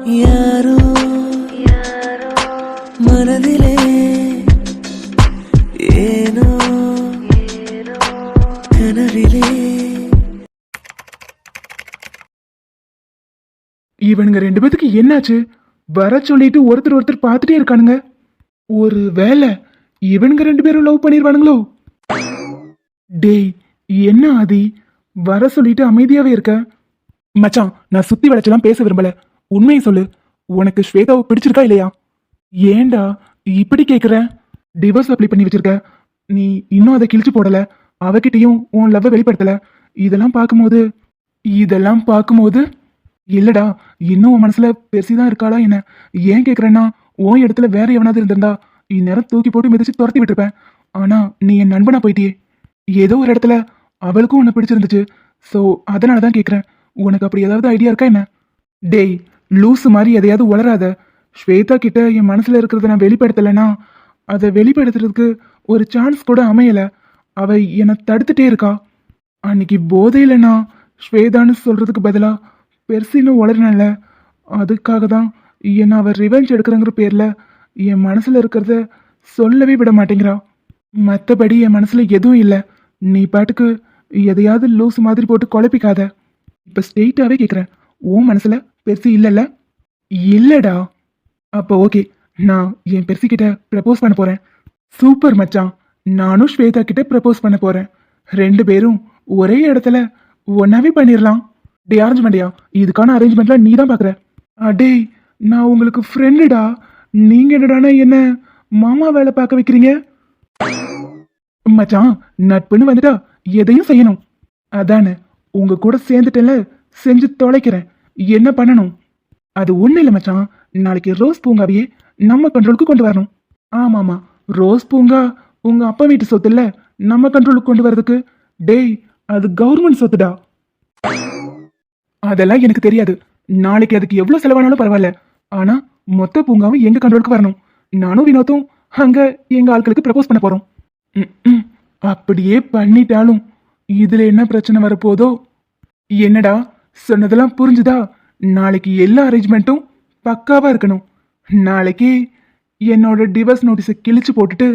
யாரோ மனதிலே ஏனோ கனவிலே. இவனுங்க ரெண்டு பேத்துக்கு என்னாச்சு? வர சொல்லிட்டு ஒருத்தர் ஒருத்தர் பார்த்துட்டே இருக்கானுங்க. ஒரு வேலை இவனுங்க ரெண்டு பேரும் லவ் பண்ணிருவானுங்களோ? டேய், என்ன ஆதி வர சொல்லிட்டு அமைதியாவே இருக்க? மச்சான், நான் சுத்தி வளைச்செல்லாம் பேச விரும்பல. உண்மையை சொல்லு, உனக்கு ஸ்வேதாவை பிடிச்சிருக்கா இல்லையா? ஏண்டா இப்படி கேக்குற? டிவோர்ஸ் அப்ளை பண்ணி வச்சிருக்க, நீ இன்னும் அதை கிழிச்சு போடல, அவகிட்டையும் உன் லவ்வை வெளிப்படுத்தல. இதெல்லாம் பார்க்கும்போது இல்லடா, இன்னும் உன் மனசுல பெருசிதான் இருக்காளா என்ன? ஏன் கேக்குறேன்னா, உன் இடத்துல வேற எவனாவது இருந்திருந்தா இந்நேரம் தூக்கி போட்டு மிதிச்சு துரத்தி விட்டுருப்பேன். ஆனா நீ என் நண்பனா போயிட்டியே. ஏதோ ஒரு இடத்துல அவளுக்கும் உன்னை பிடிச்சிருந்துச்சு. ஸோ அதனாலதான் கேக்குறேன், உனக்கு அப்படி ஏதாவது ஐடியா இருக்கா என்ன? டேய், லூசு மாதிரி எதையாவது உளராத. ஸ்வேதா கிட்ட என் மனசுல இருக்கிறத நான் வெளிப்படுத்தலைன்னா அதை வெளிப்படுத்துறதுக்கு ஒரு சான்ஸ் கூட அமையல. அவ என்னை தடுத்துட்டே இருக்கா. அன்னைக்கு போதையில நான் ஸ்வேதான்னு சொல்றதுக்கு பதிலா பெருசின்னு உளறினல. அதுக்காக தான் என்னை அவ ரிவெஞ்ச் எடுக்கிறங்கிற பேர்ல என் மனசுல இருக்கிறத சொல்லவே விட மாட்டேங்கிறா. மற்றபடி என் மனசுல எதுவும் இல்லை. நீ பாட்டுக்கு எதையாவது லூஸ் மாதிரி போட்டு குழப்பிக்காத. இப்ப ஸ்ட்ரெயிட்டாவே கேக்குறேன், உன் மனசுல பெருசு இல்லைல்ல? இல்லடா. அப்போ ஓகே, நான் என் பெருசு கிட்ட ப்ரப்போஸ் பண்ண போறேன். சூப்பர் மச்சான், நானும் ஸ்வேதா கிட்ட ப்ரப்போஸ் பண்ண போறேன். ரெண்டு பேரும் ஒரே இடத்துல ஒன்னாவே பண்ணிடலாம். டே அரேஞ்ச்மெண்ட்யா, இதுக்கான அரேஞ்ச்மெண்ட்லாம் நீ தான் பாக்குற. அடே, நான் உங்களுக்கு ஃப்ரெண்டுடா. நீங்க என்னடானா என்ன மாமா வேலை பார்க்க வைக்கிறீங்க? மச்சான், நட்புன்னு வந்துட்டா எதையும் செய்யணும். அதானே, உங்க கூட சேர்ந்துட்டேன்ல, செஞ்சு தொலைக்கிறேன். என்ன பண்ணணும்? அது ஒண்ணு இல்லை மச்சான், நாளைக்கு ரோஸ் பூங்காவையே நம்ம கண்ட்ரோலுக்கு கொண்டு வரணும். ஆமாமா, ரோஸ் பூங்கா உங்க அப்பா வீட்டு சொத்து இல்ல, நம்ம கண்ட்ரோலுக்கு கொண்டு வரதுக்கு. டேய், அது கவர்மெண்ட் சொத்துடா. அதெல்லாம் எனக்கு தெரியாது. நாளைக்கு அதுக்கு எவ்வளவு செலவானாலும் பரவாயில்ல. ஆனா மொத்த பூங்காவும் எங்க கண்ட்ரோலுக்கு வரணும். நானும் வினோத்தும் அங்க எங்க ஆட்களுக்கு ப்ரப்போஸ் பண்ண போறோம். அப்படியே பண்ணிட்டாலும் இதுல என்ன பிரச்சனை வரப்போதோ? என்னடா சொன்னதெல்லாம் புரிஞ்சுதா? நாளைக்கு எல்லா அரேஞ்ச்மெண்ட்டும் பக்காவா இருக்கணும். நாளைக்கு என்னோட டிவோர்ஸ் நோட்டீஸை கிழிச்சு போட்டுட்டு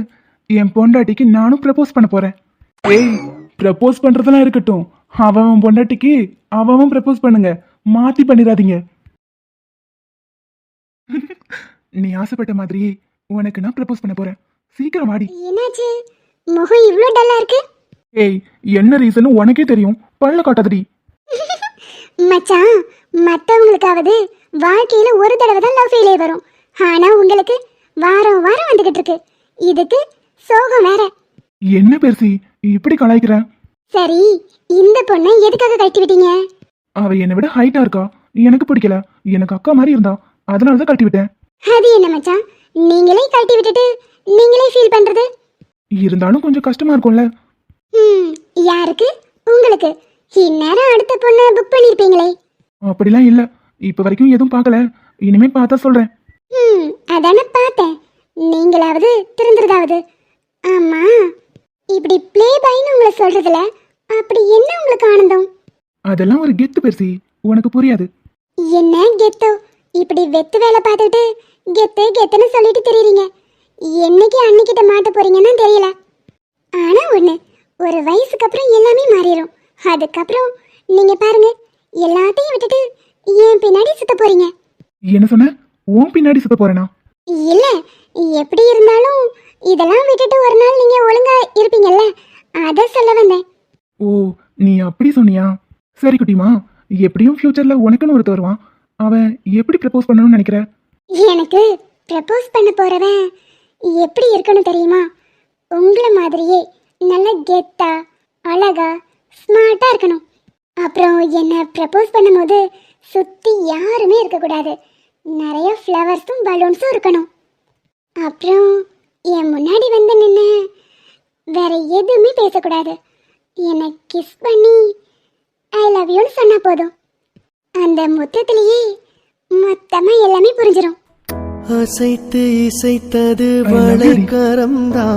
என் பொண்டாட்டிக்கு நானும் ப்ரப்போஸ் பண்ண போறேன். ஏய், ப்ரப்போஸ் பண்றதெல்லாம் இருக்கட்டும், அவன் பொண்டாட்டிக்கு அவன் ப்ரப்போஸ் பண்ணுங்க, மாத்தி பண்ணிடாதீங்க. நீ ஆசைப்பட்ட மாதிரியே உனக்கு நான் ப்ரப்போஸ் பண்ண போறேன். சீக்கிரம் வாடி. என்னாச்சு, முகம் இவ்ளோ டல்லா இருக்கு? ஏய், என்ன ரீசன் உனக்கே தெரியும், பல்ல காட்டாதடி. மச்சான், மத்தவங்களுக்காவது வாழ்க்கையில ஒரு தடவை தான் லவ் ஃபெயிலியர் வரும். ஆனா உங்களுக்கு வாரம் வாரம் வந்துகிட்டு இருக்கு. இதுக்கு சோகம் வேற. என்ன பெருசி இப்படி கலாய்க்கிற? சரி, இந்த பொண்ணை எதுக்காக கட்டி விட்டீங்க? அவ என்னை விட ஹைட்டா இருக்கா, எனக்கு பிடிக்கல. எனக்கு அக்கா மாதிரி இருந்தா, அதனாலதான் கட்டி விட்டேன். அது என்ன மச்சான், நீங்களே கட்டி விட்டுட்டு நீங்களே ஃபீல் பண்றது? இருந்தாலும் கொஞ்சம் கஷ்டமா இருக்கும்ல. யாருக்கு? உங்களுக்கு. இந்நேரம் அடுத்த பொண்ணை புக் பண்ணிருப்பீங்களே. அப்படிலாம் இல்ல, இப்ப வரைக்கும் எதுவும் பார்க்கல. இனிமே பார்த்தா சொல்றேன். அதானே பார்த்தேன். நீங்களாவது திருந்துறதாவது. ஆமா, இப்படி ப்ளே பாய்னு உங்களை சொல்றதுல அப்படி என்ன உங்களுக்கு ஆனந்தம்? அதெல்லாம் ஒரு கெத்து பெருசி, உனக்கு புரியாது. என்ன கெத்தோ? இப்படி வெத்து வேலை பார்த்துட்டு கெத்து கெத்துன்னு சொல்லிட்டு தெரியுறீங்க. என்னைக்கு அன்னிக்கிட்ட மாட்ட போறீங்கன்னு தெரியல. ஆனா ஒண்ணு, ஒரு வயசுக்கு அப்புறம் எல்லாமே மாறிடும். அதுக்கப்புறம் நீங்க பாருங்க, எல்லாத்தையும் விட்டுட்டு ஏன் பின்னாடி சுத்த போறீங்க. என்ன சொன்ன? உன் பின்னாடி சுத்த போறேனா? இல்ல, எப்படி இருந்தாலும் இதெல்லாம் விட்டுட்டு ஒரு நாள் நீங்க ஒழுங்கா இருப்பீங்கல்ல, அத சொல்ல வந்தேன். ஓ, நீ அப்படி சொன்னியா? சரி குட்டிமா, எப்படியும் ஃபியூச்சர்ல உனக்குன்னு ஒருத்தர் வருவான். அவன் எப்படி ப்ரப்போஸ் பண்ணணும்னு நினைக்கிற? எனக்கு ப்ரப்போஸ் பண்ண போறவன் எப்படி இருக்கணும் தெரியுமா? உங்களை மாதிரியே நல்ல கெத்தா, அழகா, ஸ்மார்ட்டா இருக்கணும். அப்புறம் என்ன ப்ரப்போஸ் பண்ணும்போது சுத்தி யாருமே இருக்கக்கூடாது. நிறைய ஃப்ளவர்ஸும் பலூன்ஸும் இருக்கணும். அப்புறம் என் முன்னாடி வந்து நின்று வேற எதுவுமே பேசக்கூடாது. என்னை கிஸ் பண்ணி ஐ லவ் யூன்னு சொன்னா போதும். அந்த மொத்தத்திலேயே மொத்தமா எல்லாமே புரிஞ்சிடும். அசைத்து இசைத்தது வளைக்கரம்தான்,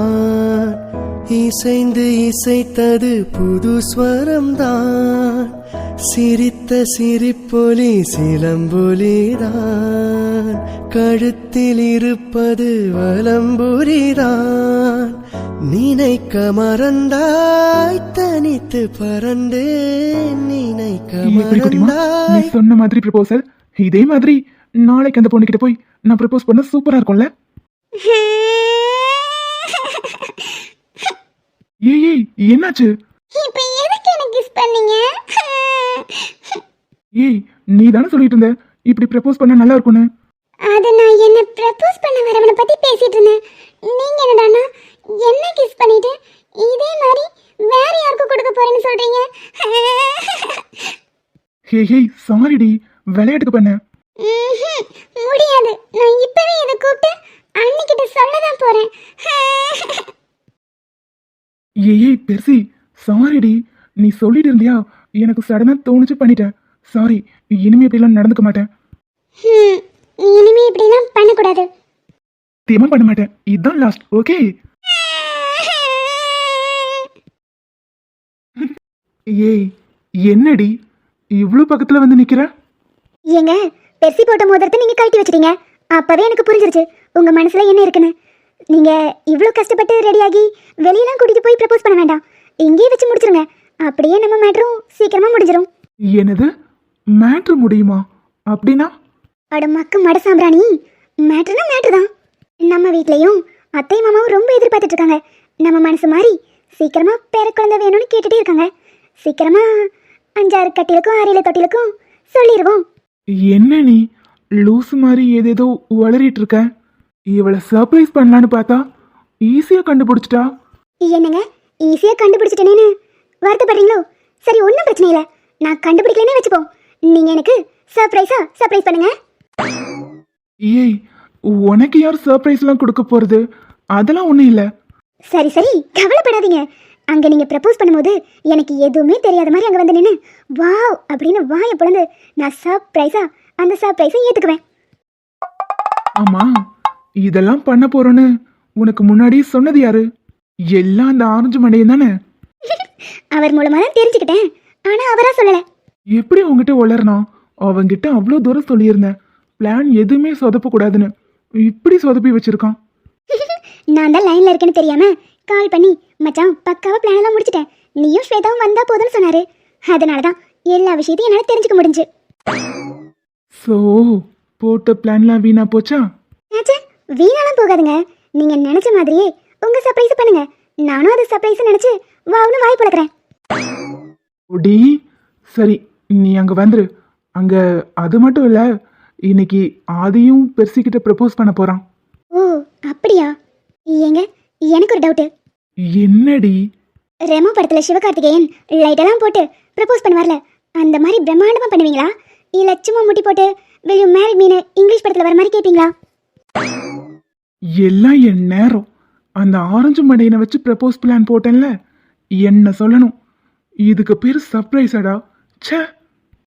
இசைந்து இசைத்தது புது ஸ்வரம்தான், சிரித்த சிரிப்பொலி சிலம்பொலிதான், கழுத்தில் இருப்பது வலம்புரிதான், நினைக்க மறந்தாய் தனித்து பறந்தேன், நினைக்க எப்படி குட்டிமா, நீ மறந்தாய். சொன்ன மாதிரி ப்ரப்போசல் இதே மாதிரி நாளைக்கு அந்த பொண்ணுகிட்ட போய் நான் ப்ரப்போஸ் பண்ண சூப்பரா இருக்கும்ல. ஏய் ஏய் என்னாச்சு? இப்ப எதுக்கு எனக்கு கிஸ் பண்ணீங்க? ஏய் நீ தானே சொல்லிட்டு இருந்த இப்படி ப்ரப்போஸ் பண்ணா நல்லா இருக்கும்னு. அது நான் என்ன ப்ரப்போஸ் பண்ண வரவனை பத்தி பேசிட்டு இருந்தேன். நீங்க என்னடான்னா என்ன கிஸ் பண்ணிட்டு இதே மாதிரி வேற யாருக்கும் கொடுக்க போறேன்னு சொல்றீங்க? ஹே ஹே சாரிடி, விளையாட்டுக்கு பண்ண. முடியாது. நான் இப்பவே இதை கூப்பிட்டு அன்னிக்கிட்ட சொல்லதான் போறேன். ஏய் ஏய் பெருசி சாரிடி, நீ சொல்லிட்டு இருந்தியா, எனக்கு சடனா தோணுச்சு பண்ணிட்டேன். சாரி, இனிமே இப்படிலாம் நடந்துக்க மாட்டேன். இனிமே இப்படிலாம் பண்ணக்கூடாது. சத்தியமா பண்ண மாட்டேன். இதுதான் லாஸ்ட், ஓகே? ஏய் என்னடி இவ்ளோ பக்கத்துல வந்து நிக்கிற? ஏங்க பெர்சி போட்ட மோதிரத்தை நீங்க கழட்டி வச்சிட்டீங்க. அப்பவே எனக்கு புரிஞ்சிருச்சு உங்க மனசுல என்ன இருக்குன்னு. நீங்க இவ்ளோ கஷ்டப்பட்டு ரெடியாகி வெளியெல்லாம் கூட்டிட்டு போய் ப்ரப்போஸ் பண்ண வேண்டாம், இங்கேயே வச்சு முடிச்சிருங்க. அப்படியே நம்ம மேட்டரும் சீக்கிரமா முடிஞ்சிரும். என்னது மேட்ரு முடியுமா? அப்படின்னா? அட மக்கு மட சாம்பிராணி, மேட்டர்னா மேட்டர் தான். நம்ம வீட்லயும் அத்தை மாமாவும் ரொம்ப எதிர்பார்த்துட்டு இருக்காங்க. நம்ம மனசு மாதிரி சீக்கிரமா பேர குழந்தை வேணும்னு கேட்டுட்டே இருக்காங்க. சீக்கிரமா 5-6 கட்டிலுக்கும் 6 தொட்டிலுக்கும் சொல்லிடுவோம். என்ன நீ லூசு மாதிரி ஏதேதோ வளரிட்டு இருக்க? இவளை சர்ப்ரைஸ் பண்ணலான்னு பார்த்தா ஈஸியா கண்டுபிடிச்சிட்டா. என்னங்க ஈஸியா கண்டுபிடிச்சிட்டேனேன்னு வருத்தப்படுறீங்களோ? சரி ஒன்றும் பிரச்சனை இல்லை, நான் கண்டுபிடிக்கலன்னே வச்சுப்போம். நீங்க எனக்கு சர்ப்ரைஸ் பண்ணுங்க. ஏய் உனக்கு யார் சர்ப்ரைஸ்லாம் கொடுக்க போறது? அதெல்லாம் ஒன்றும் இல்லை. சரி சரி கவலைப்படாதீங்க. அங்க நீங்க ப்ரப்போஸ் பண்ணும்போது எனக்கு எதுவுமே தெரியாத மாதிரி அங்க வந்து நின்று வாவ் அப்படின்னு வாயை பிளந்து நான் சர்ப்ரைஸா அந்த சர்ப்ரைஸை ஏத்துக்குவேன். ஆமா, இதெல்லாம் பண்ண போறோன்னு உனக்கு முன்னாடியே சொன்னது யாரு? எல்லாம் அந்த ஆரஞ்சு மண்டையன் தானே? அவர் மூலமா தான் தெரிஞ்சுக்கிட்டேன், ஆனா அவரா சொல்லல. எப்படி அவங்ககிட்ட வளரணா? அவங்கிட்ட அவ்வளோ தூரம் சொல்லியிருந்தேன் பிளான் எதுவுமே சொதப்பக்கூடாதுன்னு. இப்படி சொதப்பி வச்சிருக்கான். நான் தான் லைன்ல இருக்கேன்னு தெரியாம கால் பண்ணி மச்சான் பக்காவா பிளான் எல்லாம் முடிச்சிட்டேன், நீயும் ஸ்வேதாவும் வந்தா போதும்னு சொன்னாரு. அதனாலதான் எல்லா விஷயத்தையும் என்னால தெரிஞ்சுக்க முடிஞ்சு. ஸோ போட்ட பிளான்லாம் வீணா போச்சா? ஆச்சே வீணாலாம் போகாதுங்க. நீங்க நினைச்ச மாதிரியே உங்க சர்ப்ரைஸ் பண்ணுங்க, நானும் அதை சர்ப்ரைஸ் நினைச்சு வாவ்னு வாய் பழக்கிறேன். ஒடி சரி, நீ அங்க வந்துரு. அங்க அது மட்டும் இல்ல, இன்னைக்கு ஆதியும் பெர்சிக்கிட்ட ப்ரப்போஸ் பண்ண போறான். ஓ அப்படியா? ஏங்க எனக்கு ஒரு டவுட்டு. என்னடி? ரெமோ படத்துல சிவகார்த்திகேயன் லைட்டெல்லாம் போட்டு ப்ரப்போஸ் பண்ணுவார்ல, அந்த மாதிரி பிரம்மாண்டமா பண்ணுவீங்களா இல்ல சும்மா முட்டி போட்டு will you marry meன்னு இங்கிலீஷ் படத்துல வர மாதிரி கேட்பீங்களா? எல்லாம் என் நேரம். அந்த ஆரஞ்சு மண்டையனை வச்சு ப்ரப்போஸ் பிளான் போட்டேன்ல, என்ன சொல்லணும்? இதுக்கு பேர் சர்ப்ரைஸாடா? ச்சே,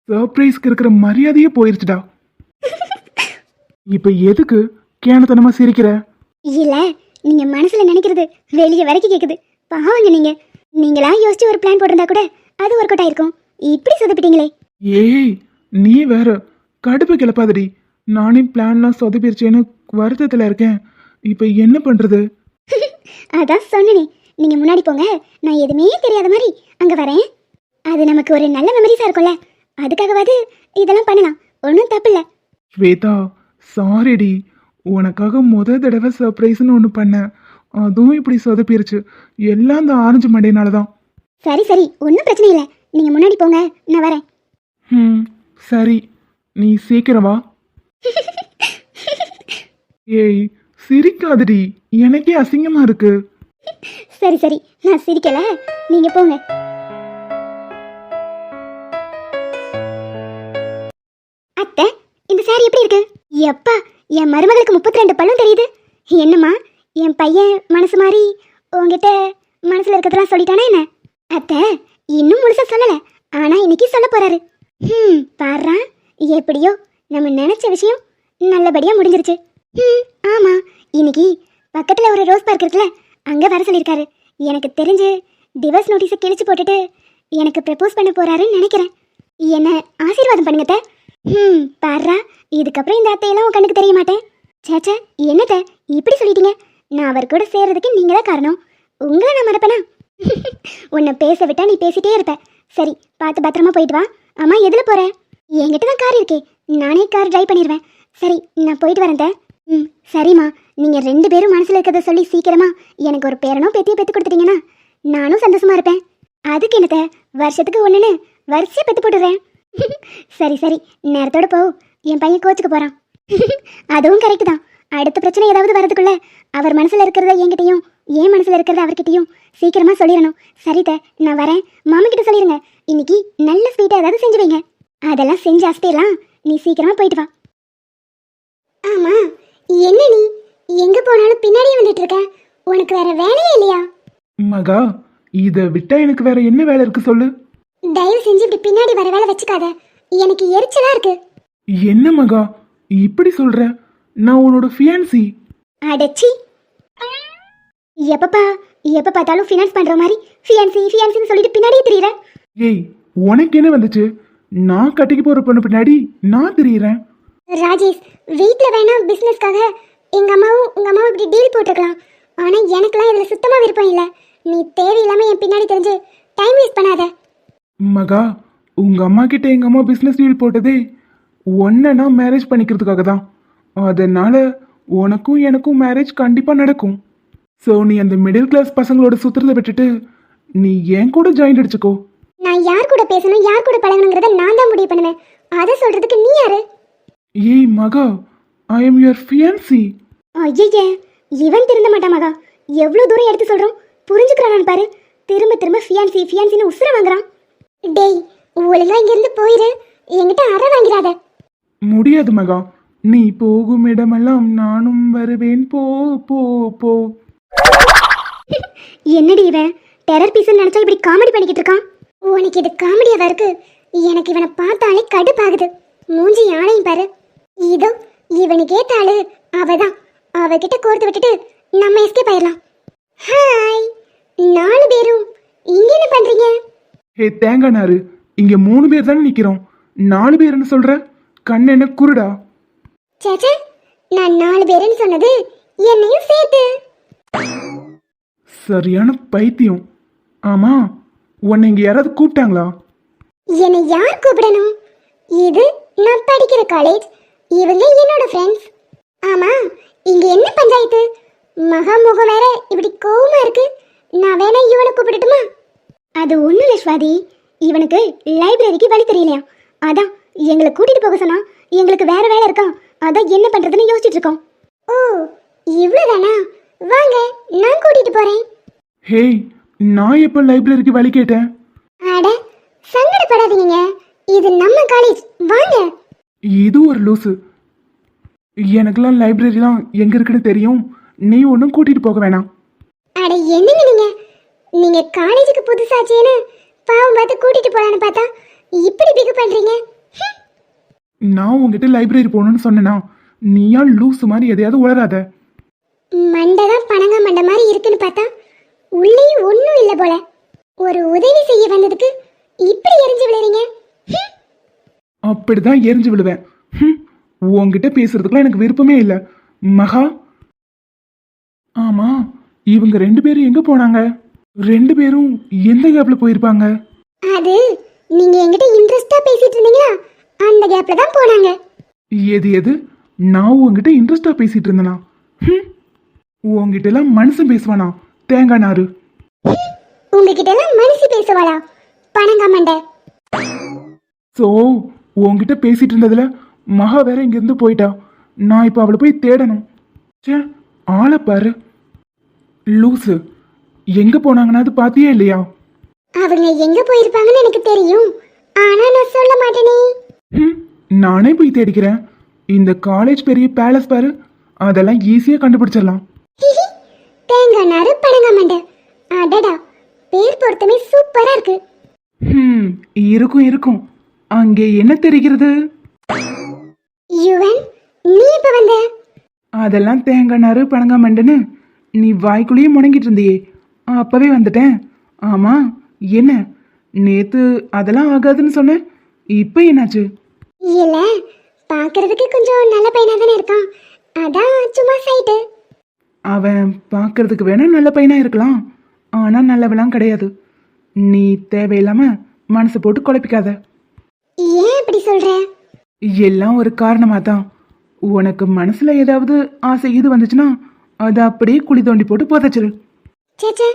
சர்ப்ரைஸ்க்கு இருக்கிற மரியாதையே போயிருச்சுடா. இப்ப எதுக்கு கேனத்தனமா சிரிக்கிற? இல்ல நீங்க மனசுல நினைக்கிறது வெளியே வரைக்கும் கேக்குது. பாவங்க நீங்களா யோசிச்சு ஒரு பிளான் போட்டிருந்தா கூட அது ஒர்க் அவுட் ஆயிருக்கும். இப்படி சொதப்பிட்டீங்களே. ஏய் நீ வேற கடுப்பு கிளப்பாதடி. நானே பிளான்லாம் சொதப்பிருச்சேன்னு வருத்தத்துல இருக்கேன். இப்ப என்ன பண்றது? அதான் சொன்னனே, நீங்க முன்னாடி போங்க, நான் எதுவுமே தெரியாத மாதிரி அங்க வரேன். அது நமக்கு ஒரு நல்ல மெமரிஸா இருக்கும்ல, அதுக்காகவாது இதெல்லாம் பண்ணலாம், ஒன்றும் தப்பு இல்லை. ஸ்வேதா சாரிடி, உனக்காக தடவை சர்ப்ரைஸ்னு ஒன்று பண்ணேன், அதுவும் இப்படி சொதப்பிருச்சு. எல்லாம் அந்த ஆரஞ்சு மண்டையினால தான். சரி சரி ஒன்றும் பிரச்சனை இல்லை, நீங்க முன்னாடி போங்க, நான் வரேன். சரி, நீ சீக்கிரம் வா. ஏய் சிரிக்காதடி, எனக்கே அசிங்கமா இருக்கு. சரி சரி நான் சிரிக்கல, நீங்க போங்க. அத்தை இந்த சாரி எப்படி இருக்கு? எப்பா என் மருமகளுக்கு 32 பல்லும் தெரியுது. என்னம்மா என் பையன் மனசு மாதிரி உங்ககிட்ட மனசுல இருக்கிறதெல்லாம் சொல்லிட்டானா என்ன? அத்தை இன்னும் முழுசா சொல்லல, ஆனா இன்னைக்கு சொல்ல போறாரு. பாருடா, எப்படியோ நம்ம நினைச்ச விஷயம் நல்லபடியா முடிஞ்சிருச்சு. ஆமா, இன்னைக்கு பக்கத்துல ஒரு ரோஸ் பார்க் இருக்குல்ல, அங்க வர சொல்லியிருக்காரு. எனக்கு தெரிஞ்சு டிவோர்ஸ் நோட்டீஸை கிழிச்சு போட்டுட்டு எனக்கு ப்ரப்போஸ் பண்ண போறாருன்னு நினைக்கிறேன். என்ன ஆசீர்வாதம் பண்ணுங்க அத்தை. பாருடா, இதுக்கப்புறம் இந்த அத்தையெல்லாம் உன் கண்ணுக்கு தெரிய மாட்டேன். சேச்சே, என்னத்த இப்படி சொல்லிட்டீங்க? நான் அவர் கூட சேர்றதுக்கு நீங்க தான் காரணம். உங்களை நான் மறப்பேனா? உன்னை பேச விட்டா நீ பேசிட்டே இருப்ப. சரி, பார்த்து பத்திரமா போயிட்டு வா. அம்மா, எதுல போற? என்கிட்ட தான் கார் இருக்கே, நானே கார் டிரைவ் பண்ணிடுவேன். சரி, நான் போயிட்டு வரேன் அத்தை. சரிம்மா, நீங்க 2 பேரும் மனசுல இருக்கிறத சொல்லி சீக்கிரமா எனக்கு ஒரு பேரனோ பேத்தியோ பெற்று கொடுத்துட்டீங்கன்னா நானும் சந்தோஷமா இருப்பேன். அதுக்கு என்னத்த, வருஷத்துக்கு ஒண்ணுன்னு வரிசையா பெற்று போட்டுடுறேன். சரி சரி, நேரத்தோட போ, என் பையன் கோச்சுக்கு போறான். அதுவும் கரெக்ட் தான். அடுத்த பிரச்சனை ஏதாவது வரதுக்குள்ள அவர் மனசுல இருக்கிறத என்கிட்டயும் என் மனசுல இருக்கிறத அவர்கிட்டயும் சீக்கிரமா சொல்லிடணும். சரித்த, நான் வரேன். மாமா கிட்ட சொல்லிருங்க, இன்னைக்கு நல்ல ஸ்வீட்டா ஏதாவது செஞ்சு வைங்க. அதெல்லாம் செஞ்சு அஸ்திடலாம். நீ சீக்கிரமா போயிட்டு வா. ஆமா, என்ன நீ எங்க போனாலும் பின்னாடியே வந்துட்டு இருக்க? உனக்கு வேற வேலையே இல்லையா? மகா, இதை விட்டா எனக்கு வேற என்ன வேலை இருக்கு சொல்லு. தயவு செஞ்சு இப்படி பின்னாடி வர வேலை வச்சுக்காத, எனக்கு எரிச்சலா இருக்கு. என்ன மகா இப்படி சொல்ற? நான் உன்னோட ஃபியான்சி. அடச்சி, எப்ப பார்த்தாலும் ஃபினான்ஸ் பண்ற மாதிரி ஃபியான்சின்னு சொல்லிட்டு பின்னாடியே திரியற. ஏய், உனக்கு என்ன வந்துச்சு? நான் கட்டிக்கு போற பொண்ணு பின்னாடி நான் திரியறேன். ராஜேஷ், வீட்ல வேணா பிசினஸ்க்காக எங்க அம்மாவும் உங்க அம்மாவும் இப்படி டீல் போட்டுருக்கலாம். ஆனா எனக்குலாம் இதுல சுத்தமா விருப்பம் இல்ல. நீ தேவையில்லாம என் பின்னாடி தெரிஞ்சு டைம் வேஸ்ட் பண்ணாத. மகா, உங்க அம்மா கிட்ட எங்க அம்மா பிசினஸ் டீல் போட்டதே ஒன்ன நான் மேரேஜ் பண்ணிக்கிறதுக்காக தான். அதனால உனக்கும் எனக்கும் மேரேஜ் கண்டிப்பா நடக்கும். ஸோ நீ அந்த மிடில் கிளாஸ் பசங்களோட சுத்துறதை விட்டுட்டு நீ என் கூட ஜாயின் அடிச்சுக்கோ. நான் யார் கூட பேசணும், யார் கூட பழகணுங்கிறத நான் தான் முடிவு பண்ணுவேன். அதை சொல்றதுக்கு நீ யாரு? ஏய் மகா, ஐ எம் யுவர் ஃபியான்சி. ஐயே, இவன் திருந்த மாட்டான் மகா. எவ்வளவு தூரம் எடுத்து சொல்றோம், புரிஞ்சுக்கிறான் பாரு. திரும்ப ஃபியான்சின்னு உசுர வாங்குறான். டேய், ஒழுங்கா இங்கிருந்து போயிரு, என்கிட்ட அற வாங்கிறாத. முடியாது மகா, நீ போகும் இடமெல்லாம் நானும் வருவேன். போ போ போ. என்னடி இவன் டெரர் பீஸ் நினைச்சா இப்படி காமெடி பண்ணிக்கிட்டு இருக்கான்? உனக்கு இது காமெடியாவா இருக்கு? எனக்கு இவனை பார்த்தாலே கடுப்பாகுது. மூஞ்சி யானையும் பாரு. இதோ இவனுக்கு ஏத்த ஆளு அவதான். அவகிட்ட கோர்த்து விட்டுட்டு நம்ம எஸ்கேப் ஆயிடலாம். ஹாய், 4 பேரும் இங்க என்ன பண்றீங்க? ஹே தேங்காய் நாரு, இங்க 3 பேர் தானே நிக்கிறோம். 4 பேர்னு சொல்ற? கண்ணு என்ன குருடா? சேச்சே, நான் 4 பேருன்னு சொன்னது என்னையும் சேர்த்து. சரியான பைத்தியம். ஆமா, உன்னை இங்க யாராவது கூப்பிட்டாங்களா? என்னை யார் கூப்பிடணும்? இது நான் படிக்கிற காலேஜ், இவங்க என்னோட ஃப்ரெண்ட்ஸ். ஆமா, இங்க என்ன பஞ்சாயத்து? மகா முகம் வேற இப்படி கோவமா இருக்கு. நான் வேணா இவனை கூப்பிடட்டுமா? அது ஒண்ணும் இல்ல ஸ்வாதி, இவனுக்கு லைப்ரரிக்கு வழி தெரியலையா, அதான் எங்களை கூட்டிட்டு போக சொன்னா. எங்களுக்கு வேற வேலை இருக்கா, அதான் என்ன பண்றதுன்னு யோசிச்சுட்டு இருக்கோம். ஓ, இவ்வளவுதானா? வாங்க, நான் கூட்டிட்டு போறேன். ஹேய், நான் எப்போ லைப்ரரிக்கு வழி கேட்டேன்? அட, சங்கடப்படாதீங்க, இது நம்ம காலேஜ், வாங்க. இது ஒரு லூசு. எனக்கெல்லாம் லைப்ரரிலாம் எங்க இருக்குன்னு தெரியும். நீ ஒன்றும் கூட்டிட்டு போக வேணாம். அட என்னங்க நீங்க காலேஜுக்கு புதுசாச்சேன்னு பாவம் பார்த்து கூட்டிட்டு போலான்னு பார்த்தா இப்படி பிக் பண்றீங்க. நான் உங்ககிட்ட லைப்ரரி போகணும்னு சொன்னேனா? நீயா லூசு மாதிரி எதையாவது உளராத. மண்டை தான் பணங்க மண்டை மாதிரி இருக்குன்னு பார்த்தா உள்ளேயும் ஒன்றும் இல்லை போல. ஒரு உதவி செய்ய வந்ததுக்கு இப்படி எரிஞ்சு விழுறீங்க. அப்படிதான் எரிஞ்சு விழுவேன். உங்ககிட்ட பேசுறதுக்குலாம் எனக்கு விருப்பமே இல்லை மகா. ஆமா, இவங்க 2 பேரும் எங்க போனாங்க? 2 பேரும் எந்த கேப்ல போயிருப்பாங்க? அது நீங்க என்கிட்ட இன்ட்ரெஸ்டா பேசிட்டு இருந்தீங்களா, அந்த கேப்ல தான் போனாங்க. எது நான் உங்ககிட்ட இன்ட்ரெஸ்டா பேசிட்டு இருந்தேனா? உங்ககிட்ட எல்லாம் மனுஷன் பேசுவானா? தேங்காய் நாரு. உங்ககிட்ட எல்லாம் மனுஷி பேசுவாளா? பணங்க மண்டை. சோ உங்ககிட்ட பேசிட்டு இருந்ததுல மகா வேற இங்க இருந்து போயிட்டா. நான் இப்ப அவளை போய் தேடணும். சே, ஆளை பாரு லூசு. எங்க போனாங்கன்னா அது பாத்தியே இல்லையா? அவங்க எங்க போயிருப்பாங்கன்னு எனக்கு தெரியும், ஆனா நான் சொல்ல மாட்டேனே. நானே போய் தேடிக்கிறேன். இந்த காலேஜ் பெரிய பேலஸ் பாரு, அதெல்லாம் ஈஸியா கண்டுபிடிச்சிடலாம். தேங்காய் நாரு பணங்க மண்டை. அடடா, பேர் பொருத்தமே சூப்பரா இருக்கு. இருக்கும். அங்கே என்ன தெரிகிறது? யுவன், நீ இப்ப வந்த? அதெல்லாம் தேங்காய் நாரு பணங்காமண்டுன்னு நீ வாய்க்குள்ளேயே முடங்கிட்டு இருந்தியே, அப்பவே வந்துட்டேன். ஆமா, என்ன நேத்து அதெல்லாம் ஆகாதுன்னு சொன்னேன், இப்போ என்னாச்சு? இல்ல, பார்க்கறதுக்கு கொஞ்சம் நல்ல பையனா தானே இருக்கான், அதான் சும்மா சைட்டு. அவன் பார்க்கறதுக்கு வேணா நல்ல பையனா இருக்கலாம், ஆனா நல்லவெல்லாம் கிடையாது. நீ தேவையில்லாம மனசு போட்டு குழப்பிக்காத. ஏன் அப்படி சொல்ற? எல்லாம் ஒரு காரணமா தான். உனக்கு மனசுல ஏதாவது ஆசை இது வந்துச்சுன்னா அதை அப்படியே குழி தோண்டி போட்டு புதைச்சிரு. சேச்சே,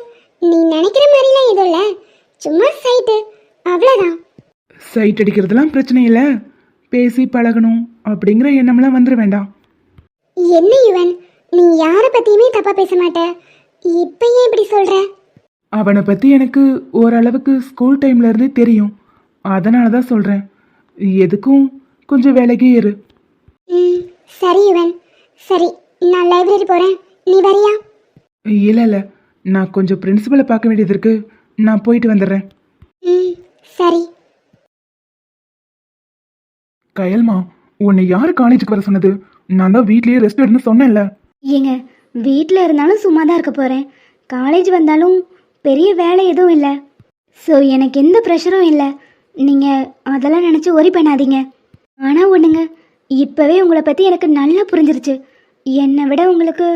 நீ நினைக்கிற மாதிரிலாம் எதுவும் இல்ல, சும்மா சைட்டு, அவ்வளவுதான். சைட் அடிக்கிறதுலாம் பிரச்சனை இல்லை, பேசி பழகணும் அப்படிங்கிற எண்ணம்லாம் வந்துட வேண்டாம். என்ன இவன், நீ யார பத்தியுமே தப்பா பேச மாட்ட, இப்ப ஏன் இப்படி சொல்ற? அவனை பற்றி எனக்கு ஓரளவுக்கு ஸ்கூல் டைம்ல இருந்தே தெரியும், அதனால தான் சொல்கிறேன். எதுக்கும் கொஞ்சம் விலகி இரு. சரி இவன், சரி, நான் லைப்ரரி போறேன், நீ வரியா? இல்லை இல்லை, நான் கொஞ்சம் பிரின்சிபலை பார்க்க வேண்டியது இருக்கு, நான் போயிட்டு வந்துடுறேன். சரி. கயல்மா, உன்னை யார் காலேஜுக்கு வர சொன்னது? நான் தான் வீட்லயே ரெஸ்ட் எடுன்னு சொன்னேன்ல. ஏங்க, வீட்டில் இருந்தாலும் சும்மா தான் இருக்க போகிறேன், காலேஜ் வந்தாலும் பெரிய வேலை எதுவும் இல்லை. ஸோ எனக்கு எந்த ப்ரெஷரும் இல்லை, நீங்கள் அதெல்லாம் நினச்சி ஒரி பண்ணாதீங்க. ஆனால் ஒன்றுங்க, இப்போவே உங்களை பற்றி எனக்கு நல்லா புரிஞ்சிருச்சு. என்னை விட உங்களுக்கு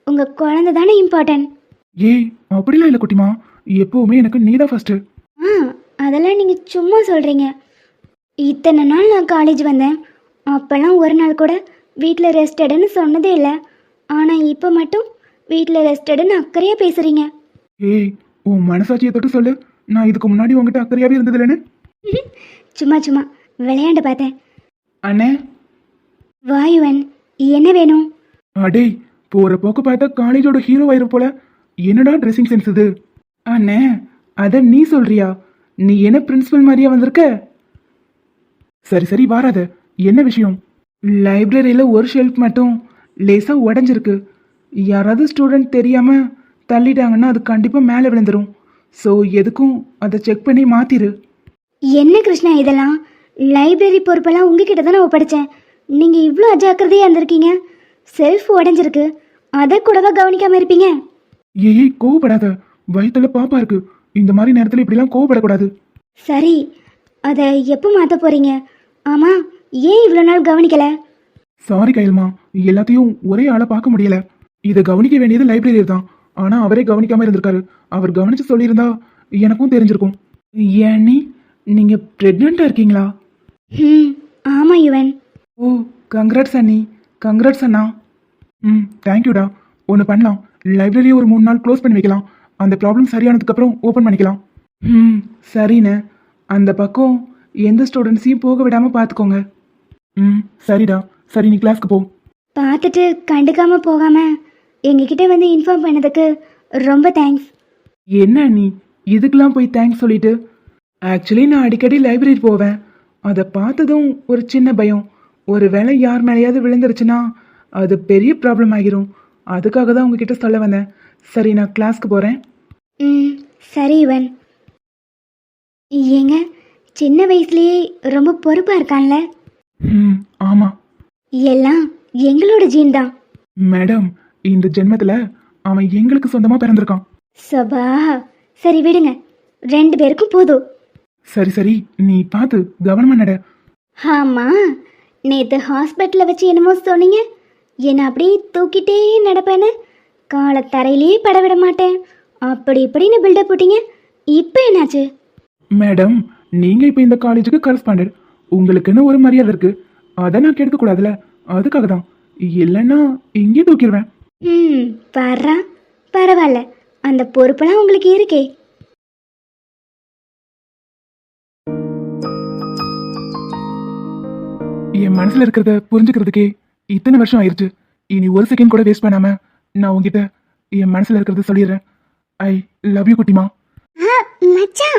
உங்கள் குழந்தை தானே இம்பார்ட்டன்ட். ஏய், அப்படிலாம் இல்லை குட்டிமா, எப்பவுமே எனக்கு நீ தான் ஃபர்ஸ்ட். ஆ, அதெல்லாம் நீங்கள் சும்மா சொல்கிறீங்க. இத்தனை நாள் நான் காலேஜ் வந்தேன், அப்போல்லாம் ஒரு நாள் கூட வீட்டில் ரெஸ்ட் எடுன்னு சொன்னதே இல்லை. ஆனால் இப்போ மட்டும் வீட்டில் ரெஸ்ட் எடுன்னு அக்கறையாக பேசுகிறீங்க. ஏய், உன் மனசாட்சியை தொட்டு சொல்லு, நான் இதுக்கு முன்னாடி உங்ககிட்ட அக்கறையாவே இருந்ததில்லைன்னு. சும்மா சும்மா விளையாண்டு பார்த்தேன். அண்ணே. வாயுவன், என்ன வேணும்? அடே, போற போக்கு பார்த்தா காலேஜோட ஹீரோ ஆயிரும் போல. என்னடா ட்ரெஸ்ஸிங் சென்ஸ் இது? அண்ணே, அத நீ சொல்றியா? நீ என்ன பிரின்சிபல் மாதிரியா வந்திருக்க? சரி சரி, வாராத. என்ன விஷயம்? லைப்ரரியில ஒரு ஷெல்ஃப் மட்டும் லேசா உடஞ்சிருக்கு. யாராவது ஸ்டூடெண்ட் தெரியாம தள்ளிட்டாங்கன்னா அது கண்டிப்பா மேலே விழுந்துரும். ஸோ எதுக்கும் அதை செக் பண்ணி மாத்திரு. என்ன கிருஷ்ணா இதெல்லாம்? லைப்ரரி பொறுப்பெல்லாம் உங்ககிட்ட தானே ஒப்படைச்சேன், நீங்கள் இவ்வளோ அஜாக்கிரதையாக இருந்திருக்கீங்க. செல்ஃப் உடஞ்சிருக்கு, அதை கூடவா கவனிக்காமல் இருப்பீங்க? ஏய், கோவப்படாத. வயிற்றுல பாப்பா இருக்கு, இந்த மாதிரி நேரத்தில் இப்படிலாம் கோவப்படக்கூடாது. சரி, அதை எப்போ மாற்ற போகிறீங்க? ஆமாம், ஏன் இவ்வளோ நாள் கவனிக்கலை? சாரி கயல்மா, எல்லாத்தையும் ஒரே ஆளை பார்க்க முடியல. இதை கவனிக்க வேண்டியது லைப்ரரியர் தான், ஆனா அவரே கவனிக்காம இருந்திருக்காரு. அவர் கவனிச்சு சொல்லியிருந்தா எனக்கும் தெரிஞ்சிருக்கும். ஏன்னி, நீங்க பிரெக்னெண்டா இருக்கீங்களா? ஆமாம் யுவன். ஓ, கங்க்ராட்ஸ் அண்ணி, கங்க்ராட்ஸ் அண்ணா. தேங்க்யூடா. ஒன்று பண்ணலாம், லைப்ரரியை ஒரு 3 நாள் க்ளோஸ் பண்ணி வைக்கலாம். அந்த ப்ராப்ளம் சரியானதுக்கப்புறம் ஓப்பன் பண்ணிக்கலாம். சரிண்ணே. அந்த பக்கம் எந்த ஸ்டூடெண்ட்ஸையும் போக விடாமல் பார்த்துக்கோங்க. சரிடா. சரி, நீ கிளாஸ்க்கு போ. பார்த்துட்டு கண்டுக்காமல் போகாமல் எங்ககிட்ட வந்து இன்ஃபார்ம் பண்ணதுக்கு ரொம்ப தேங்க்ஸ். என்ன நீ இதுக்கெல்லாம் போய் தேங்க்ஸ் சொல்லிட்டு? ஆக்சுவலி நான் அடிக்கடி லைப்ரரி போவேன், அதை பார்த்ததும் ஒரு சின்ன பயம். ஒரு வேளை யார் மேலேயாவது விழுந்துருச்சுன்னா அது பெரிய ப்ராப்ளம் ஆகிரும். அதுக்காக தான் உங்ககிட்ட சொல்ல வந்தேன். சரி, நான் கிளாஸ்க்கு போகிறேன். சரி யுவன். ஏங்க, சின்ன வயசுலேயே ரொம்ப பொறுப்பாக இருக்கான்ல? ஆமாம் எல்லாம் எங்களோட ஜீன் தான் மேடம். இந்த ஜென்மத்தில் அவன் எங்களுக்கு சொந்தமாக பிறந்திருக்கான். சபா, சரி விடுங்க, 2 பேருக்கும் போதும். சரி சரி, நீ பார்த்து கவனமா நட. ஆமாம், நேற்று ஹாஸ்பிட்டலில் வச்சு என்னமோ சொன்னீங்க, என்னை அப்படியே தூக்கிட்டே நடப்பேன்னு, காலை தரையிலேயே பட விட மாட்டேன் அப்படி இப்படின்னு பில்டப் போட்டீங்க. இப்போ என்னாச்சு? மேடம், நீங்க இப்போ இந்த காலேஜுக்கு கரஸ்பாண்டட், உங்களுக்குன்னு ஒரு மரியாதை இருக்கு, அதை நான் கெடுக்க கூடாதுல, அதுக்காக தான். இல்லைன்னா இங்கே தூக்கிடுவேன். பாரா, பரவாயில்ல, அந்த பொறுப்பெல்லாம் உங்களுக்கு இருக்கே. என் மனசுல இருக்கிறத புரிஞ்சுக்கிறதுக்கே இத்தனை வருஷம் ஆயிருச்சு. இனி ஒரு செகண்ட் கூட வேஸ்ட் பண்ணாம நான் உங்ககிட்ட என் மனசுல இருக்கிறத சொல்லிடுறேன். ஐ லவ் யூ குட்டிமா. மச்சான்.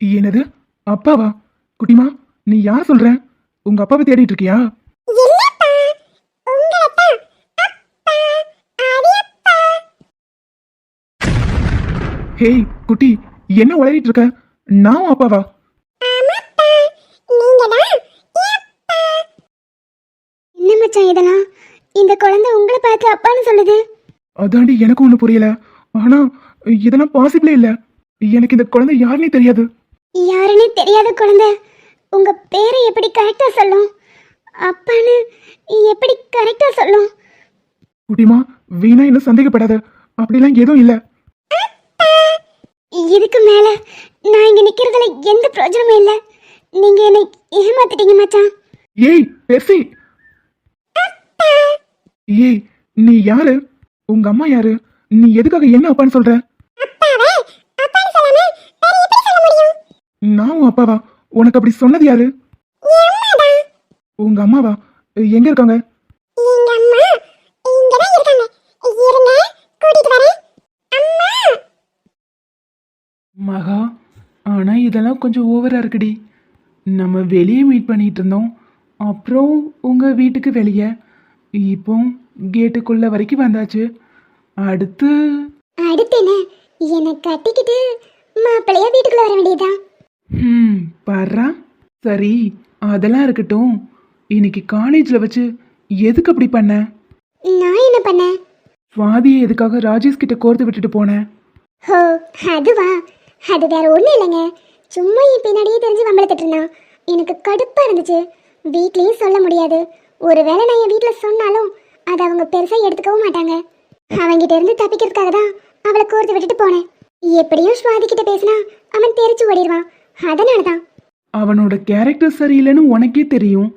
என்னது அப்பாவா? குட்டிமா, நீ யார் சொல்ற? உங்க அப்பாவை தேடிட்டு இருக்கியா? ஹேய் குட்டி, என்ன உளறிட்டு இருக்க? நான் உன் அப்பாவா? என்ன மச்சான் இதெல்லாம்? இந்த குழந்தை உங்களை பார்த்து அப்பான்னு சொல்லுது. அதாண்டி எனக்கு ஒண்ணு புரியல. ஆனா இதெல்லாம் பாசிபிளே இல்ல. எனக்கு இந்த குழந்தை யாருன்னே தெரியாது. யாருன்னே தெரியாத குழந்தை உங்க பேரை எப்படி கரெக்டா சொல்லும்? அப்பான்னு எப்படி கரெக்டா சொல்லும்? குட்டிமா, வீணா என்ன சந்தேகப்படாத. அப்படிலாம் எதுவும் இல்ல. இதுக்கு மேல நான் இங்க நிக்கிறதுல எந்த பிரயோஜனமும் இல்ல. நீங்க என்னை ஏமாத்திட்டீங்க மச்சான். ஏய் பெர்சி, ஏய் நீ யாரு? உங்க அம்மா யாரு? நீ எதுக்காக என்ன அப்பான்னு சொல்ற? நான் உன் அப்பாவா? உனக்கு அப்படி சொன்னது யாரு? உங்க அம்மாவா? எங்க இருக்காங்க? மகா, ஆனா இதெல்லாம் கொஞ்சம் ஓவரா இருக்குடி. நம்ம வெளியே மீட் பண்ணிட்டு இருந்தோம், அப்புறம் உங்க வீட்டுக்கு வெளியே, இப்போ கேட்டுக்குள்ள வரைக்கும் வந்தாச்சு. அடுத்து அடுத்து என்ன? என்னை கட்டிக்கிட்டு மாப்பிள்ளையா வீட்டுக்குள்ள வர வேண்டியதுதான். பாரா. சரி, அதெல்லாம் இருக்கட்டும். இன்னைக்கு காலேஜ்ல வச்சு எதுக்கு அப்படி பண்ண? நான் என்ன பண்ணேன்? சுவாதியை எதுக்காக ராஜேஷ் கிட்ட கோர்த்து விட்டுட்டு போனேன்? ஹோ, அதுவா? அது வேற ஒண்ணும் இல்லைங்க. சும்மா என் பின்னாடியே தெரிஞ்சு வம்பளத்துட்டு இருந்தான். எனக்கு கடுப்பா இருந்துச்சு. வீட்லயும் சொல்ல முடியாது. ஒருவேளை நான் என் வீட்டுல சொன்னாலும் அதை அவங்க பெருசா எடுத்துக்கவும் மாட்டாங்க. அவங்கிட்ட இருந்து தப்பிக்கிறதுக்காக தான் அவளை கோர்த்து விட்டுட்டு போனேன். எப்படியும் சுவாதி கிட்ட பேசினா அவன் தெரிச்சு ஓடிடுவான். அதனாலதான். அவனோட கேரக்டர் சரியில்லைன்னு உனக்கே தெரியும்.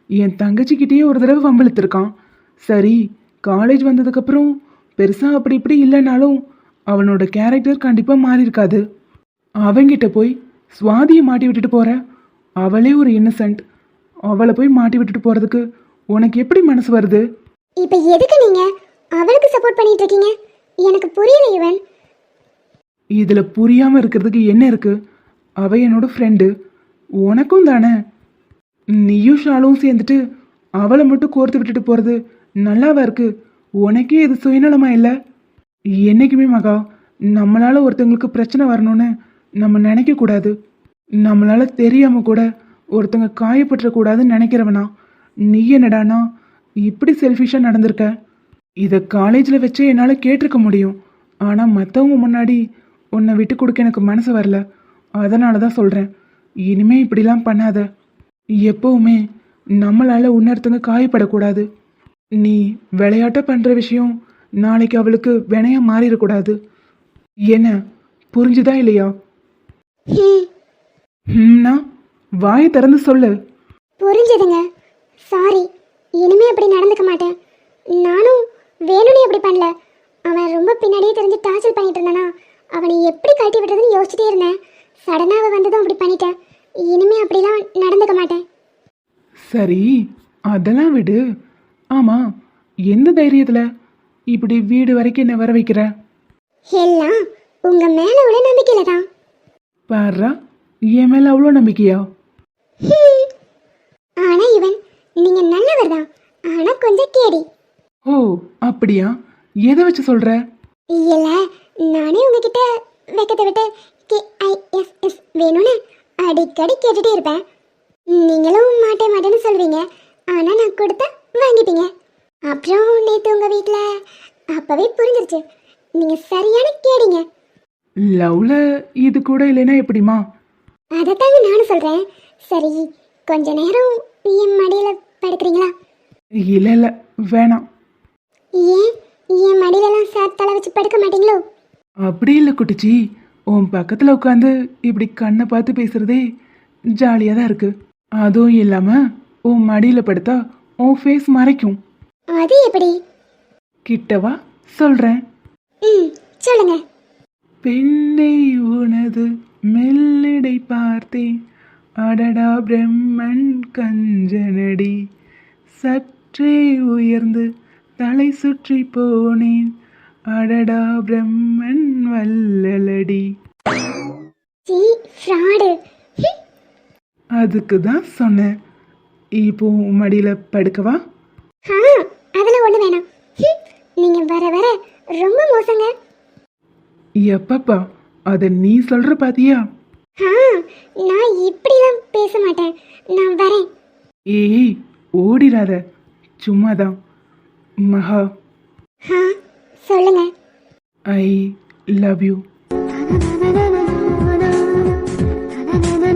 என் தங்கச்சிக்கிட்டேயே ஒரு தடவை வம்பிழுத்திருக்கான். சரி, காலேஜ் வந்ததுக்கப்புறம் பெருசா அப்படி இப்படி இல்லைனாலும் அவனோட கேரக்டர் கண்டிப்பா மாறி இருக்காது. அவங்கிட்ட போய் சுவாதியை மாட்டி விட்டுட்டு போற. அவளே ஒரு இன்னசென்ட். அவளை போய் மாட்டி விட்டுட்டு போறதுக்கு உனக்கு எப்படி மனசு வருது? இப்ப எதுக்கு நீங்க அவளுக்கு சப்போர்ட் பண்ணிட்டு இருக்கீங்க? எனக்கு புரியல இவன். இதுல புரியாம இருக்கிறதுக்கு என்ன இருக்கு? அவ என்னோட ஃப்ரெண்டு, உனக்கும் தானே. நீயும் ஷாலும் சேர்ந்துட்டு அவளை மட்டும் கோர்த்து விட்டுட்டு போறது நல்லாவா இருக்கு? உனக்கே இது சுயநலமா இல்லை? என்னைக்குமே மகா, நம்மளால ஒருத்தவங்களுக்கு பிரச்சனை வரணும்னு நம்ம நினைக்க கூடாது. நம்மளால தெரியாம கூட ஒருத்தங்க காயப்பற்றக்கூடாதுன்னு நினைக்கிறவனா நீ என்னடானா இப்படி செல்ஃபிஷா நடந்திருக்க? இதை காலேஜில் வச்சே என்னால் கேட்டிருக்க முடியும். ஆனால் மற்றவங்க முன்னாடி உன்னை விட்டு கொடுக்க எனக்கு மனசு வரல. அதனால தான் சொல்கிறேன், இனிமே இப்படிலாம் பண்ணாத. எப்போவுமே நம்மளால் இன்னொருத்தங்க காயப்படக்கூடாது. நீ விளையாட்ட பண்ணுற விஷயம் நாளைக்கு அவளுக்கு வினையா மாறிடக்கூடாது. என்ன புரிஞ்சுதா இல்லையா? ம்னா வாயை திறந்து சொல்லு. புரிஞ்சதுங்க. சாரி. இனிமே அப்படி நடந்துக்க மாட்டேன். நானும் வேணும்னே அப்படி பண்ணல. அவன் ரொம்ப பின்னாடியே தெரிஞ்சு டார்ச்சர் பண்ணிட்டு இருந்தானா, அவனை எப்படி கட்டி விடுறதுன்னு யோசிச்சுட்டே இருந்தேன். சடனாக வந்ததும் அப்படி பண்ணிட்டேன். இனிமே அப்படிலாம் நடந்துக்க மாட்டேன். சரி, அதெல்லாம் விடு. ஆமா, எந்த தைரியத்துல இப்படி வீடு வரைக்கும் என்ன வர வைக்கிற? எல்லாம் உங்க மேல உள்ள நம்பிக்கையில தான். பாரா, என் மேல அவ்வளோ நம்பிக்கையா? ஆனா இவன், நீங்க நல்லவர் தான், ஆனா கொஞ்சம் கேடி. ஓ அப்படியா? எதை வச்சு சொல்ற? இல்ல, நானே உங்ககிட்ட வெக்கத்தை விட்டு KISS வேணும்னு அடிக்கடி கேட்டுட்டே இருப்பேன். நீங்களும் மாட்டே மாட்டேன்னு சொல்வீங்க. ஆனா நான் கொடுத்தா வாங்கிப்பீங்க. அப்புறம் நேத்து உங்க வீட்டுல அப்பவே புரிஞ்சிருச்சு, நீங்க சரியான கேடிங்க. லவ்ல இது கூட இல்லைன்னா எப்படிமா? அதைத்தாங்க நானும் சொல்றேன். சரி, கொஞ்ச நேரம் என் மடியில படுக்கிறீங்களா? இல்ல இல்ல, வேணாம். ஏன் என் மடியிலலாம் சார் தலை வச்சு படுக்க மாட்டீங்களோ? அப்படி இல்லை குட்டிச்சி, உன் பக்கத்துல உட்காந்து இப்படி கண்ணை பார்த்து பேசுறதே ஜாலியாக தான் இருக்கு. அதுவும் இல்லாம உன் மடியில படுத்தா உன் ஃபேஸ் மறைக்கும். அது எப்படி? கிட்டவா சொல்றேன். சொல்லுங்க. பெண்ணை உனது மெல்லிடை பார்த்தேன், அடடா பிரம்மன் கஞ்சனடி, சற்றே உயர்ந்து தலை சுற்றி போனேன், அடடா பிரம்மன் வல்லலடி. சீ ஃப்ராடு. அதுக்கு தான் சொன்னேன். இப்போ மடியில படுக்கவா? ஆ அதெல்லாம் ஒண்ணு வேணாம். நீங்க வர வர ரொம்ப மோசங்க. எப்பப்பா அத நீ சொல்ற பாத்தியா? ஆ நான் இப்படிலாம் பேச மாட்டேன். நான் வரேன். ஏய் ஓடிராத, சும்மாதான். மகா, ஆ சொல்லுங்க. I love you.